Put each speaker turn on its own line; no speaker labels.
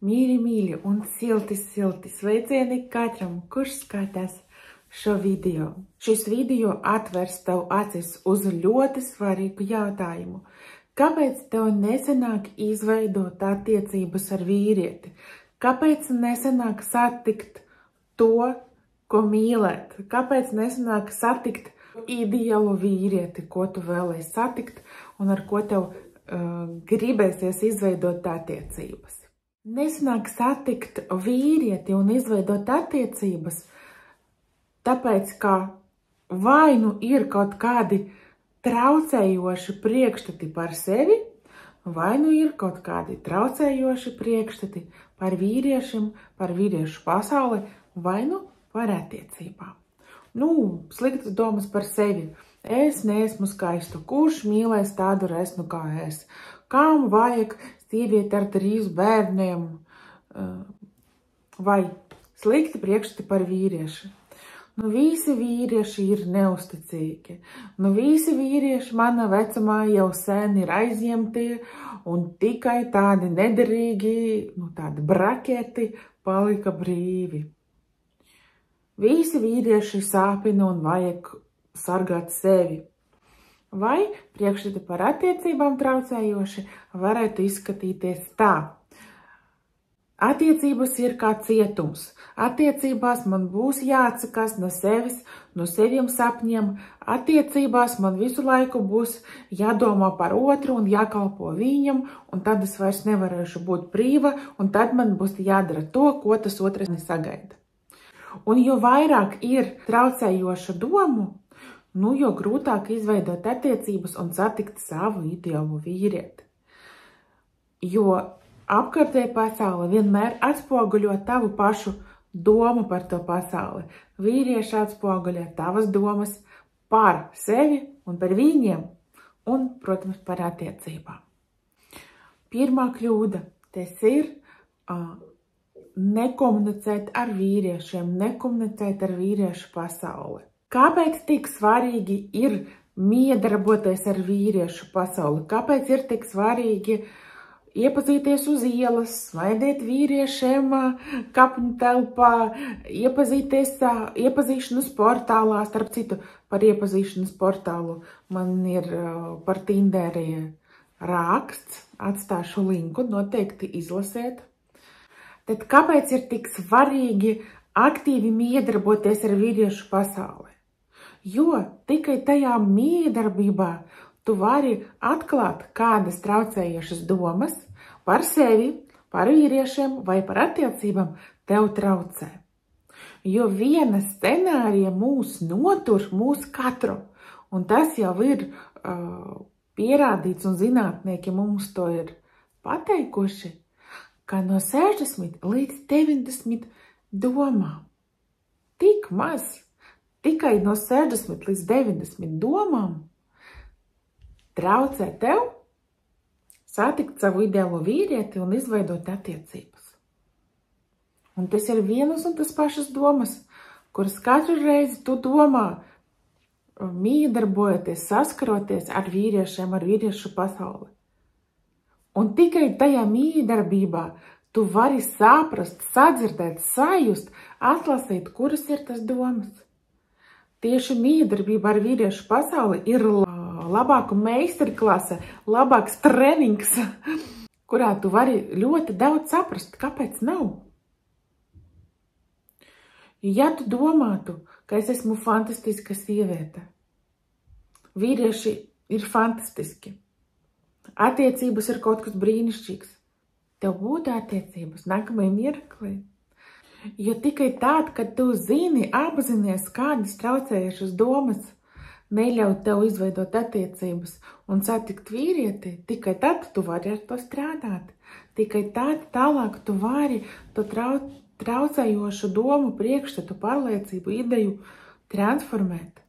Mīļi un silti sveicieni katram, kurš skatās šo video. Šis video atvers tev acis uz ļoti svarīgu jautājumu. Kāpēc tev nesanāk izveidot attiecības ar vīrieti? Kāpēc nesanāk satikt to, ko mīlēt? Kāpēc nesanāk satikt ideālu vīrieti, ko tu vēlēsi satikt un ar ko tev gribēsies izveidot attiecības? Nesanāk satikt vīrieti un izveidot attiecības, tāpēc, ka vai nu ir kaut kādi traucējoši priekšstati par sevi, vai nu ir kaut kādi traucējoši priekšstati par vīriešiem, par vīriešu pasauli, vai nu par attiecībām. Sliktas domas par sevi. Es neesmu skaistu. Kurš mīlēs tādu resnu kā es? Kam vajag sievieti ar 3 bērniem? Vai slikti priekšstati par vīrieši? Visi vīrieši ir neusticīgi. Visi vīrieši mana vecumā jau sen ir aizņemti un tikai tādi nederīgi, tādi braketi palika brīvi. Visi vīrieši sāpina un vajag sargāt sevi. Vai priekšstati par attiecībām traucējoši varētu izskatīties tā. Attiecības ir kā cietums. Attiecībās man būs jāatsakās no sevis, no saviem sapņiem. Attiecībās man visu laiku būs jādomā par otru un jākalpo viņam, un tad es vairs nevarēšu būt brīva, un tad man būs jādara to, ko tas otrs nesagaida. Un jo vairāk ir traucējoša domu, jo grūtāk izveidot attiecības un satikt savu ideālu vīrieti. Jo apkārtējā pasaule vienmēr atspoguļo tavu pašu domu par to pasauli. Vīrieši atspoguļo tavas domas par sevi un par viņiem un, protams, par attiecībām. Pirmā kļūda tas ir nekomunicēt ar vīriešiem, nekomunicēt ar vīriešu pasauli. Kāpēc tik svarīgi ir miedarboties ar vīriešu pasauli? Kāpēc ir tik svarīgi iepazīties uz ielas, svaidīt vīriešiem kapņu telpā, iepazīšanas portālā? Starp citu, par iepazīšanas portālu man ir par Tinderi raksts, atstāšu linku, noteikti izlasiet. Tad kāpēc ir tik svarīgi aktīvi miedarboties ar vīriešu pasauli? Jo tikai tajā miedarbībā tu vari atklāt kādas traucējošas domas par sevi, par vīriešiem vai par attiecībām tev traucē. Jo viena scenārija mūs notur, mūs katru, un tas jau ir pierādīts un zinātnieki mums to ir pateikuši, ka no 60 līdz 90 domām. Tik maz, tikai no 60 līdz 90 domām traucē tev satikt savu ideālo vīrieti un izveidot attiecības. Un tas ir vienas un tas pašas domas, kuras katru reizi tu domā, miedarbojoties, saskaroties ar vīriešiem, ar vīriešu pasauli. Un tikai tajā miedarbībā tu vari saprast, sadzirdēt, sajust, atlasīt, kuras ir tas domas. Tieši miedarbība ar vīriešu pasauli ir labāka meistarklase, labāks trenings, kurā tu vari ļoti daudz saprast, kāpēc nav. Ja tu domātu, ka es esmu fantastiska sieviete, vīrieši ir fantastiski, attiecības ir kaut kas brīnišķīgs, tev būtu attiecības nākamajā mirklī. Jo tikai tad, kad tu apzinies kādas traucējušas domas, neļauj tev izveidot attiecības un satikt vīrieti, tikai tad tu vari ar to strādāt. Tikai tad tālāk tu vari to traucējošu domu, priekšstatu, pārliecību, ideju transformēt